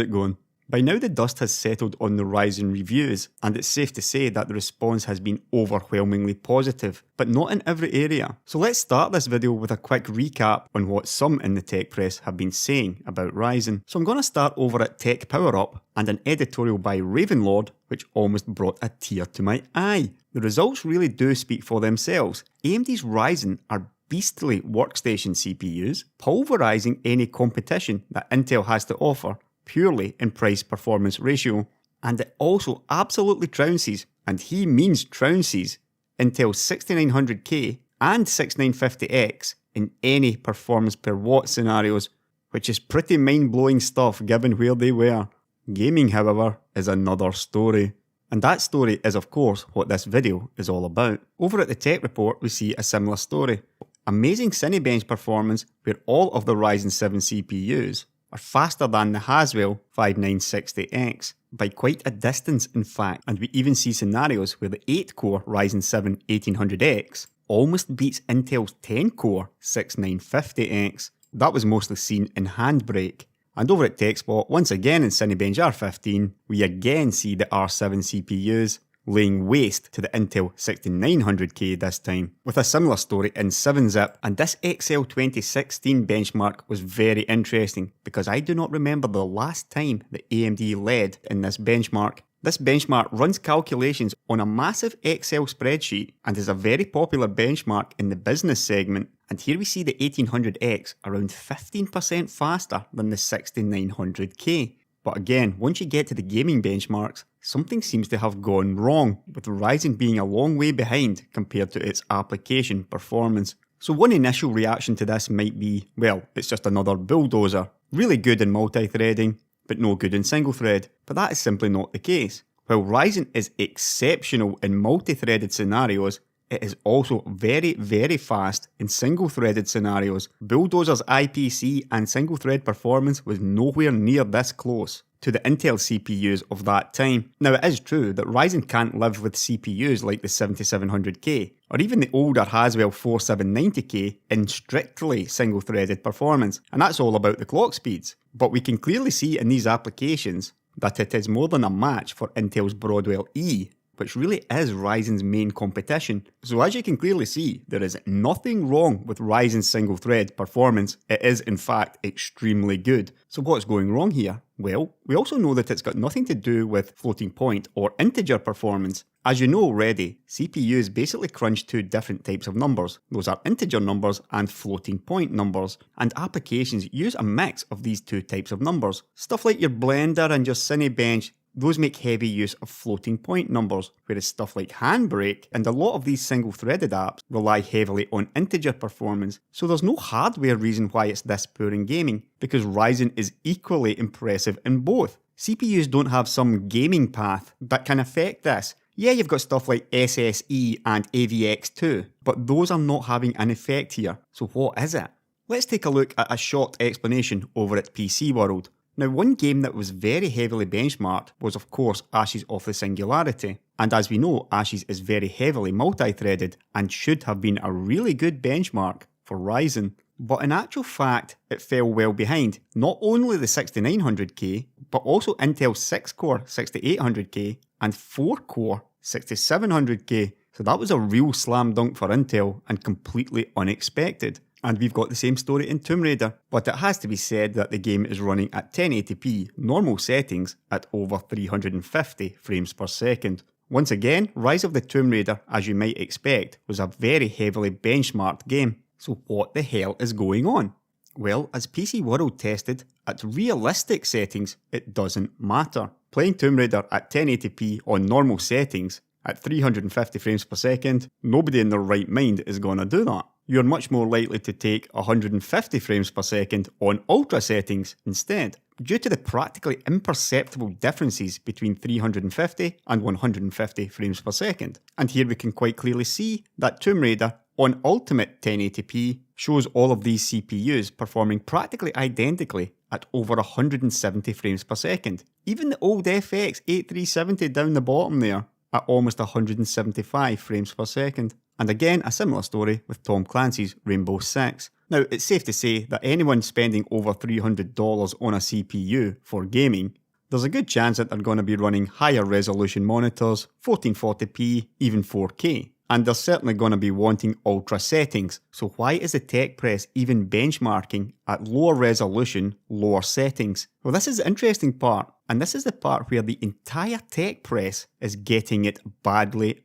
it going? By now the dust has settled on the Ryzen reviews, and it's safe to say that the response has been overwhelmingly positive, but not in every area. So let's start this video with a quick recap on what some in the tech press have been saying about Ryzen. So I'm going to start over at Techpowerup and an editorial by Ravenlord, which almost brought a tear to my eye. The results really do speak for themselves. AMD's Ryzen are beastly workstation CPUs, pulverizing any competition that Intel has to offer, purely in price-performance ratio, and it also absolutely trounces, and he means trounces, Intel's 6900K and 6950X in any performance per watt scenarios, which is pretty mind-blowing stuff given where they were. Gaming, however, is another story. And that story is of course what this video is all about. Over at the Tech Report we see a similar story. Amazing Cinebench performance where all of the Ryzen 7 CPUs are faster than the Haswell 5960X, by quite a distance in fact, and we even see scenarios where the 8-core Ryzen 7 1800X almost beats Intel's 10-core 6950X. That was mostly seen in Handbrake. And over at Techspot, once again in Cinebench R15, we again see the R7 CPUs laying waste to the Intel 6900K this time, with a similar story in 7-zip, and this XL 2016 benchmark was very interesting because I do not remember the last time that AMD led in this benchmark. This benchmark runs calculations on a massive Excel spreadsheet and is a very popular benchmark in the business segment, and here we see the 1800X around 15% faster than the 6900K. But again, once you get to the gaming benchmarks, something seems to have gone wrong, with Ryzen being a long way behind compared to its application performance. So one initial reaction to this might be, well, it's just another bulldozer, really good in multi-threading, but no good in single-thread. But that is simply not the case. While Ryzen is exceptional in multi-threaded scenarios, it is also very, very fast in single-threaded scenarios. Bulldozer's IPC and single-thread performance was nowhere near this close to the Intel CPUs of that time. Now it is true that Ryzen can't live with CPUs like the 7700K, or even the older Haswell 4790K in strictly single-threaded performance, and that's all about the clock speeds. But we can clearly see in these applications that it is more than a match for Intel's Broadwell E, which really is Ryzen's main competition. So as you can clearly see, there is nothing wrong with Ryzen's single-thread performance. It is in fact extremely good. So what's going wrong here? Well, we also know that it's got nothing to do with floating point or integer performance. As you know already, CPUs basically crunch two different types of numbers. Those are integer numbers and floating point numbers, and applications use a mix of these two types of numbers. Stuff like your Blender and your Cinebench, those make heavy use of floating point numbers, whereas stuff like Handbrake and a lot of these single-threaded apps rely heavily on integer performance, so there's no hardware reason why it's this poor in gaming, because Ryzen is equally impressive in both. CPUs don't have some gaming path that can affect this. Yeah, you've got stuff like SSE and AVX2, but those are not having an effect here, so what is it? Let's take a look at a short explanation over at PC World. Now, one game that was very heavily benchmarked was of course Ashes of the Singularity, and as we know, Ashes is very heavily multi-threaded and should have been a really good benchmark for Ryzen. But in actual fact, it fell well behind not only the 6900K, but also Intel's 6-core 6800K and 4-core 6700K. So that was a real slam dunk for Intel and completely unexpected. And we've got the same story in Tomb Raider, but it has to be said that the game is running at 1080p normal settings at over 350 frames per second. Once again, Rise of the Tomb Raider, as you might expect, was a very heavily benchmarked game. So what the hell is going on? Well, as PC World tested, at realistic settings, it doesn't matter. Playing Tomb Raider at 1080p on normal settings at 350 frames per second, nobody in their right mind is gonna do that. You're much more likely to take 150 frames per second on ultra settings instead, due to the practically imperceptible differences between 350 and 150 frames per second. And here we can quite clearly see that Tomb Raider on ultimate 1080p shows all of these CPUs performing practically identically at over 170 frames per second. Even the old FX 8370 down the bottom there at almost 175 frames per second. And again, a similar story with Tom Clancy's Rainbow Six. Now, it's safe to say that anyone spending over $300 on a CPU for gaming, there's a good chance that they're going to be running higher resolution monitors, 1440p, even 4K. And they're certainly going to be wanting ultra settings, so why is the tech press even benchmarking at lower resolution, lower settings? Well, this is the interesting part, and this is the part where the entire tech press is getting it badly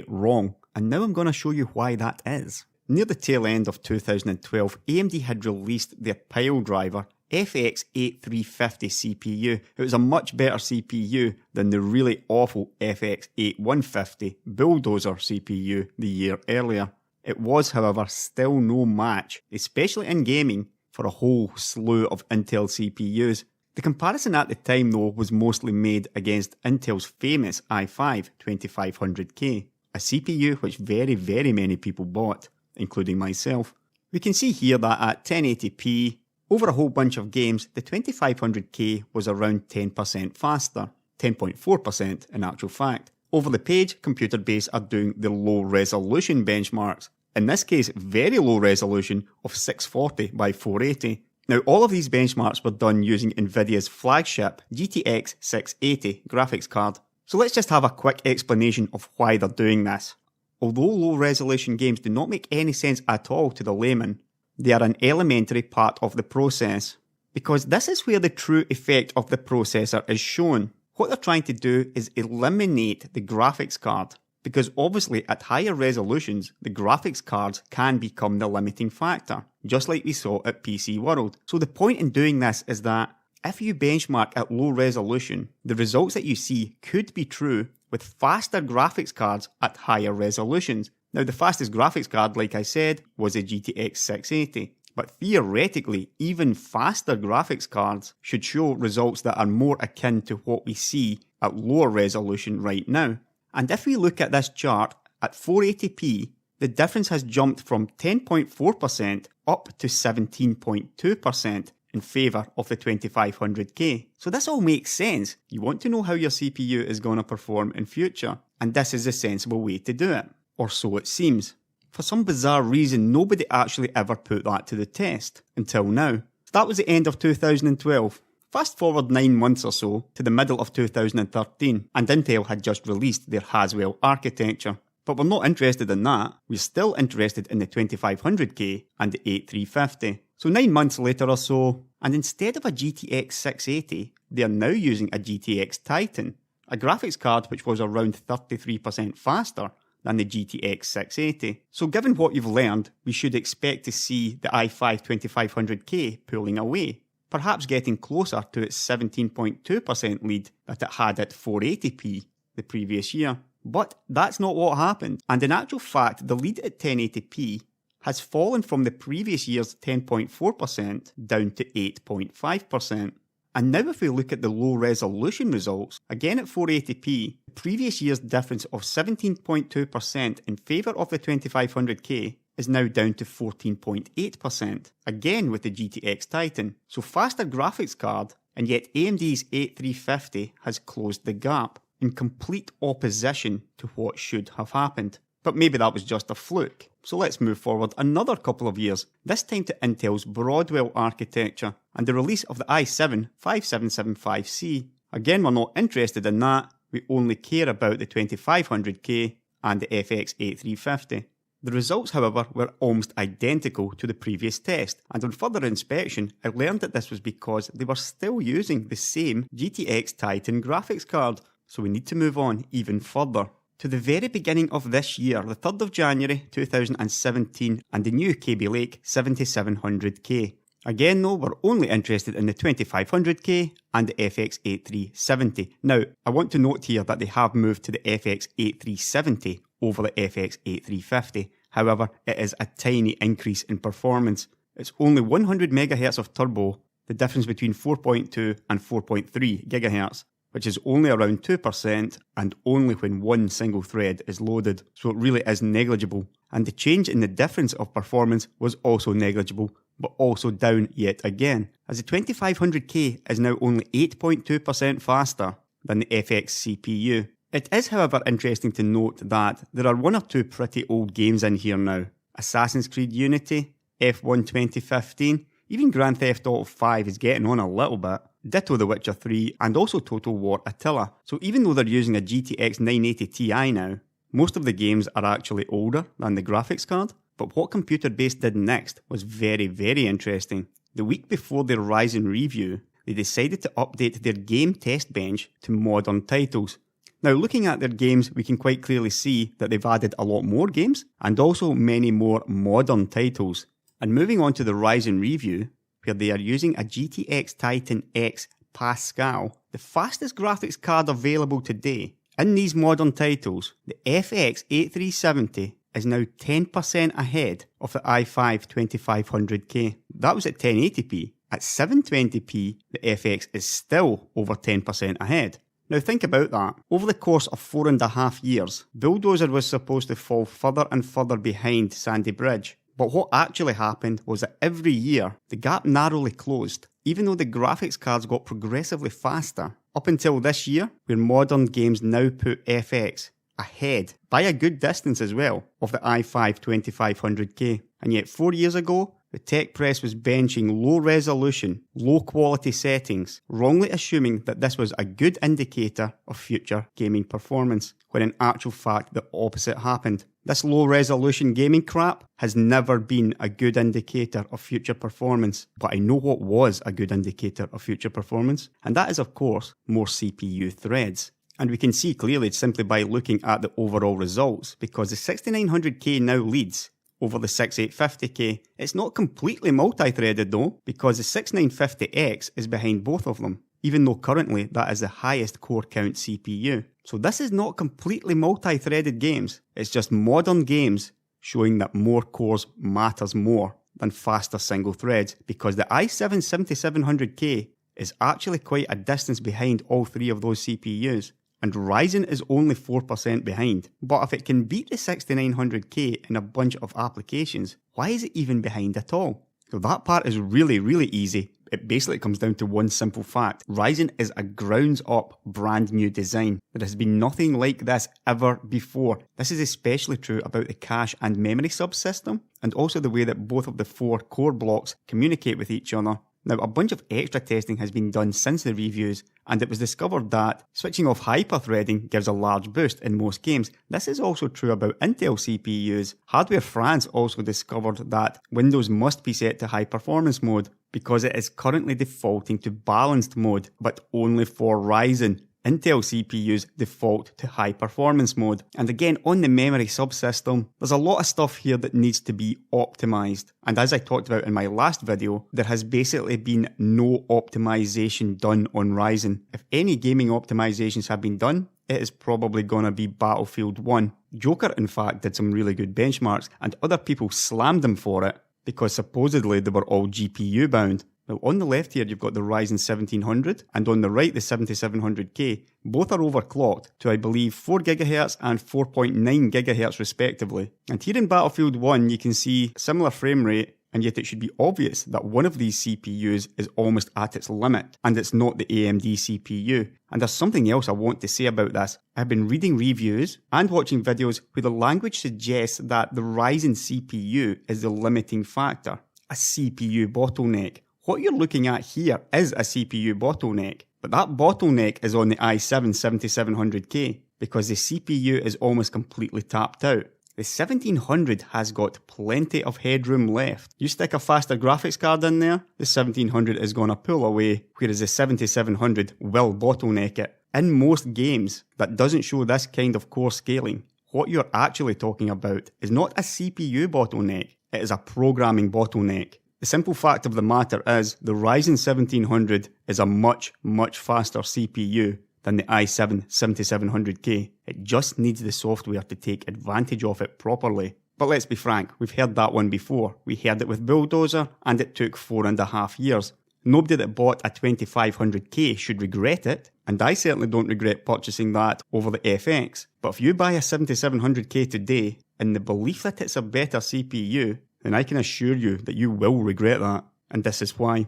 wrong. And now I'm going to show you why that is. Near the tail end of 2012, AMD had released their pile driver FX 8350 CPU. It was a much better CPU than the really awful FX 8150 bulldozer CPU the year earlier. It was, however, still no match, especially in gaming, for a whole slew of Intel CPUs. The comparison at the time though was mostly made against Intel's famous i5 2500K, a CPU which very many people bought, including myself. We can see here that at 1080p, over a whole bunch of games, the 2500K was around 10% faster, 10.4% in actual fact. Over the page, Computerbase are doing the low resolution benchmarks. In this case, very low resolution of 640 by 480. Now, all of these benchmarks were done using Nvidia's flagship GTX 680 graphics card. So let's just have a quick explanation of why they're doing this. Although low resolution games do not make any sense at all to the layman, they are an elementary part of the process, because this is where the true effect of the processor is shown. What they're trying to do is eliminate the graphics card, because obviously at higher resolutions, the graphics cards can become the limiting factor, just like we saw at PC World. So the point in doing this is that if you benchmark at low resolution, the results that you see could be true with faster graphics cards at higher resolutions. Now, the fastest graphics card, like I said, was a GTX 680, but theoretically, even faster graphics cards should show results that are more akin to what we see at lower resolution right now. And if we look at this chart, at 480p, the difference has jumped from 10.4% up to 17.2% in favour of the 2500K. So this all makes sense. You want to know how your CPU is going to perform in future, and this is a sensible way to do it. Or so it seems. For some bizarre reason, nobody actually ever put that to the test, until now. So that was the end of 2012. Fast forward 9 months or so to the middle of 2013, and Intel had just released their Haswell architecture. But we're not interested in that, we're still interested in the 2500K and the 8350. So 9 months later or so, and instead of a GTX 680, they are now using a GTX Titan, a graphics card which was around 33% faster than the GTX 680. So given what you've learned, we should expect to see the i5 2500K pulling away, perhaps getting closer to its 17.2% lead that it had at 480p the previous year. But that's not what happened, and in actual fact the lead at 1080p has fallen from the previous year's 10.4% down to 8.5%. And now if we look at the low resolution results, again at 480p, the previous year's difference of 17.2% in favour of the 2500K is now down to 14.8%, again with the GTX Titan. So faster graphics card, and yet AMD's 8350 has closed the gap, in complete opposition to what should have happened. But maybe that was just a fluke. So let's move forward another couple of years, this time to Intel's Broadwell architecture and the release of the i7 5775C. Again, we're not interested in that, we only care about the 2500K and the FX 8350. The results, however, were almost identical to the previous test, and on further inspection, I learned that this was because they were still using the same GTX Titan graphics card. So we need to move on even further to the very beginning of this year, the 3rd of January 2017, and the new Kaby Lake 7700K. Again though, we're only interested in the 2500K and the FX 8370. Now, I want to note here that they have moved to the FX 8370 over the FX 8350. However, it is a tiny increase in performance. It's only 100 MHz of turbo, the difference between 4.2 and 4.3 GHz. Which is only around 2% and only when one single thread is loaded, so it really is negligible. And the change in the difference of performance was also negligible, but also down yet again, as the 2500K is now only 8.2% faster than the FX CPU. It is however interesting to note that there are one or two pretty old games in here now. Assassin's Creed Unity, F1 2015, even Grand Theft Auto 5 is getting on a little bit. Ditto The Witcher 3 and also Total War Attila. So even though they're using a GTX 980 Ti now, most of the games are actually older than the graphics card. But what Computerbase did next was very, very interesting. The week before their Ryzen review, they decided to update their game test bench to modern titles. Now, looking at their games, we can quite clearly see that they've added a lot more games and also many more modern titles. And moving on to the Ryzen review, where they are using a GTX Titan X Pascal, the fastest graphics card available today. In these modern titles, the FX 8370 is now 10% ahead of the i5 2500K. That was at 1080p. At 720p, the FX is still over 10% ahead. Now think about that. Over the course of 4.5 years, Bulldozer was supposed to fall further and further behind Sandy Bridge. But what actually happened was that every year, the gap narrowly closed, even though the graphics cards got progressively faster. Up until this year, where modern games now put FX ahead, by a good distance as well, of the i5 2500K. And yet 4 years ago, the tech press was benching low resolution, low quality settings, wrongly assuming that this was a good indicator of future gaming performance, when in actual fact the opposite happened. This low resolution gaming crap has never been a good indicator of future performance, but I know what was a good indicator of future performance, and that is of course more CPU threads. And we can see clearly simply by looking at the overall results, because the 6900K now leads over the 6850K. It's not completely multi-threaded though, because the 6950X is behind both of them, even though currently that is the highest core count CPU. So this is not completely multi-threaded games, it's just modern games showing that more cores matters more than faster single threads, because the i7 7700K is actually quite a distance behind all three of those CPUs. And Ryzen is only 4% behind. But if it can beat the 6900K in a bunch of applications, why is it even behind at all? So that part is really easy. It basically comes down to one simple fact. Ryzen is a grounds up brand new design. There has been nothing like this ever before. This is especially true about the cache and memory subsystem, and also the way that both of the 4 core blocks communicate with each other. Now, a bunch of extra testing has been done since the reviews, and it was discovered that switching off hyper-threading gives a large boost in most games. This is also true about Intel CPUs. Hardware France also discovered that Windows must be set to high performance mode, because it is currently defaulting to balanced mode, but only for Ryzen. Intel CPUs default to high performance mode. And again, on the memory subsystem, there's a lot of stuff here that needs to be optimized. And as I talked about in my last video, there has basically been no optimization done on Ryzen. If any gaming optimizations have been done, it is probably gonna be Battlefield 1. Joker, in fact, did some really good benchmarks, and other people slammed him for it, because supposedly they were all GPU bound. Now on the left here you've got the Ryzen 1700, and on the right the 7700K. Both are overclocked to I believe 4GHz and 4.9GHz respectively. And here in Battlefield 1 you can see similar frame rate, and yet it should be obvious that one of these CPUs is almost at its limit, and it's not the AMD CPU. And there's something else I want to say about this. I've been reading reviews and watching videos where the language suggests that the Ryzen CPU is the limiting factor, a CPU bottleneck. What you're looking at here is a CPU bottleneck, but that bottleneck is on the i7 7700K, because the CPU is almost completely tapped out. The 1700 has got plenty of headroom left. You stick a faster graphics card in there, the 1700 is going to pull away, whereas the 7700 will bottleneck it. In most games that doesn't show this kind of core scaling, what you're actually talking about is not a CPU bottleneck, it is a programming bottleneck. The simple fact of the matter is the Ryzen 1700 is a much faster CPU than the i7 7700K. It just needs the software to take advantage of it properly. But let's be frank, we've heard that one before. We heard it with Bulldozer, and it took 4.5 years. Nobody that bought a 2500K should regret it, and I certainly don't regret purchasing that over the FX. But if you buy a 7700K today, in the belief that it's a better CPU, then I can assure you that you will regret that, and this is why.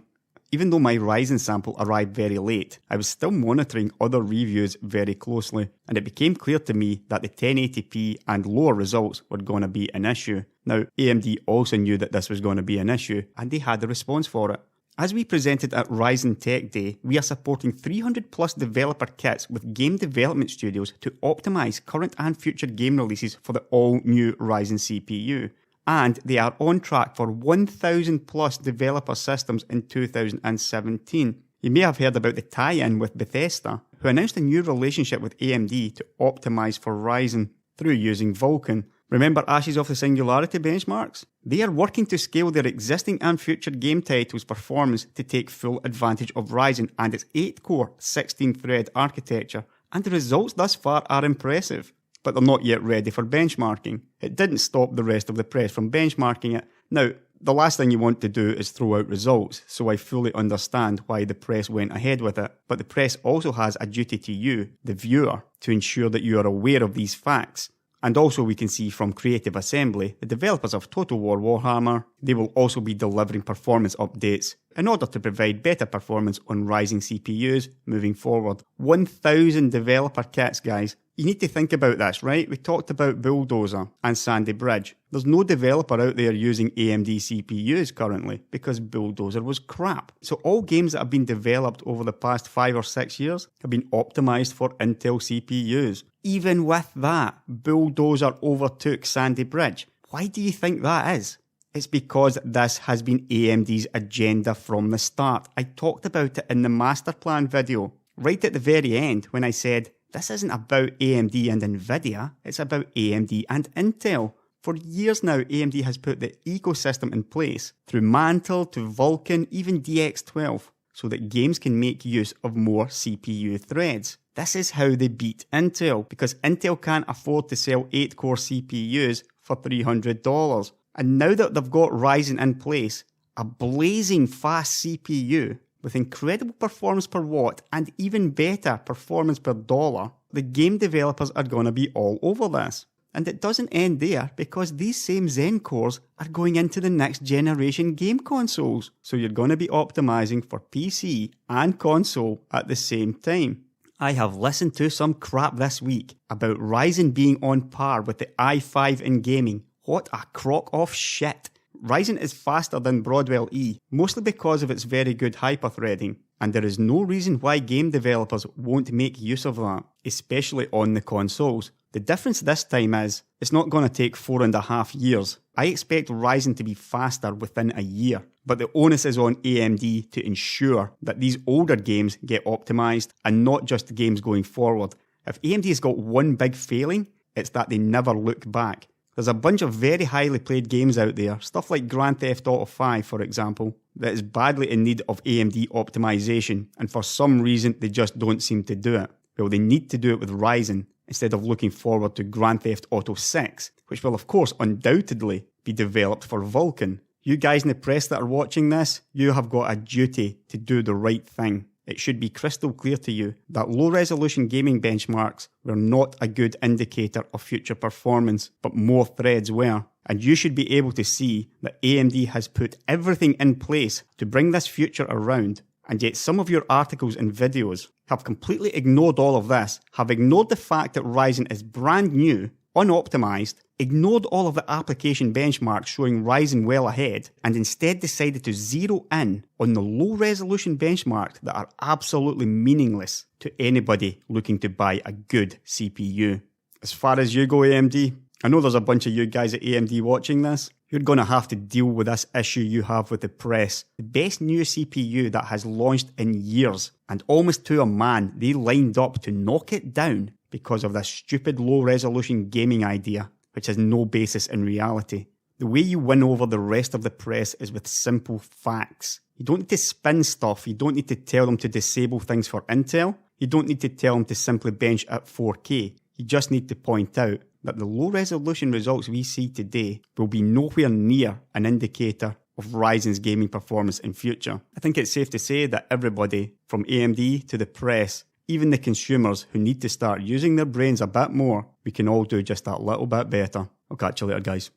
Even though my Ryzen sample arrived very late, I was still monitoring other reviews very closely, and it became clear to me that the 1080p and lower results were going to be an issue. Now, AMD also knew that this was going to be an issue, and they had a response for it. As we presented at Ryzen Tech Day, we are supporting 300 plus developer kits with game development studios to optimize current and future game releases for the all-new Ryzen CPU. And they are on track for 1,000 plus developer systems in 2017. You may have heard about the tie-in with Bethesda, who announced a new relationship with AMD to optimize for Ryzen through using Vulkan. Remember Ashes of the Singularity benchmarks? They are working to scale their existing and future game titles' performance to take full advantage of Ryzen and its 8-core, 16-thread architecture, and the results thus far are impressive. But they're not yet ready for benchmarking. It didn't stop the rest of the press from benchmarking it. Now, the last thing you want to do is throw out results, so I fully understand why the press went ahead with it. But the press also has a duty to you, the viewer, to ensure that you are aware of these facts. And also we can see from Creative Assembly, the developers of Total War Warhammer, they will also be delivering performance updates in order to provide better performance on Ryzen CPUs moving forward. 1,000 developer kits, guys. You need to think about this, right? We talked about Bulldozer and Sandy Bridge. There's no developer out there using AMD CPUs currently because Bulldozer was crap. So all games that have been developed over the past 5 or 6 years have been optimized for Intel CPUs. Even with that, Bulldozer overtook Sandy Bridge. Why do you think that is? It's because this has been AMD's agenda from the start. I talked about it in the master plan video, right at the very end when I said, this isn't about AMD and Nvidia, it's about AMD and Intel. For years now, AMD has put the ecosystem in place, through Mantle to Vulkan, even DX12, so that games can make use of more CPU threads. This is how they beat Intel, because Intel can't afford to sell 8-core CPUs for $300. And now that they've got Ryzen in place, a blazing fast CPU, with incredible performance per watt and even better performance per dollar, the game developers are going to be all over this. And it doesn't end there, because these same Zen cores are going into the next generation game consoles. So you're going to be optimizing for PC and console at the same time. I have listened to some crap this week about Ryzen being on par with the i5 in gaming. What a crock of shit. Ryzen is faster than Broadwell E, mostly because of its very good hyperthreading, and there is no reason why game developers won't make use of that, especially on the consoles. The difference this time is, it's not going to take 4.5 years. I expect Ryzen to be faster within a year, but the onus is on AMD to ensure that these older games get optimized and not just games going forward. If AMD's got one big failing, it's that they never look back. There's a bunch of very highly played games out there, stuff like Grand Theft Auto 5 for example, that is badly in need of AMD optimization, and for some reason they just don't seem to do it. Well, they need to do it with Ryzen, instead of looking forward to Grand Theft Auto 6, which will of course undoubtedly be developed for Vulkan. You guys in the press that are watching this, you have got a duty to do the right thing. It should be crystal clear to you that low-resolution gaming benchmarks were not a good indicator of future performance, but more threads were. And you should be able to see that AMD has put everything in place to bring this future around, and yet some of your articles and videos have completely ignored all of this, have ignored the fact that Ryzen is brand new, unoptimized, ignored all of the application benchmarks showing Ryzen well ahead, and instead decided to zero in on the low resolution benchmarks that are absolutely meaningless to anybody looking to buy a good CPU. As far as you go, AMD, I know there's a bunch of you guys at AMD watching this. You're going to have to deal with this issue you have with the press. The best new CPU that has launched in years, and almost to a man, they lined up to knock it down because of this stupid low-resolution gaming idea, which has no basis in reality. The way you win over the rest of the press is with simple facts. You don't need to spin stuff, you don't need to tell them to disable things for Intel, you don't need to tell them to simply bench at 4K. You just need to point out that the low-resolution results we see today will be nowhere near an indicator of Ryzen's gaming performance in future. I think it's safe to say that everybody, from AMD to the press, even the consumers who need to start using their brains a bit more, we can all do just that little bit better. I'll catch you later, guys.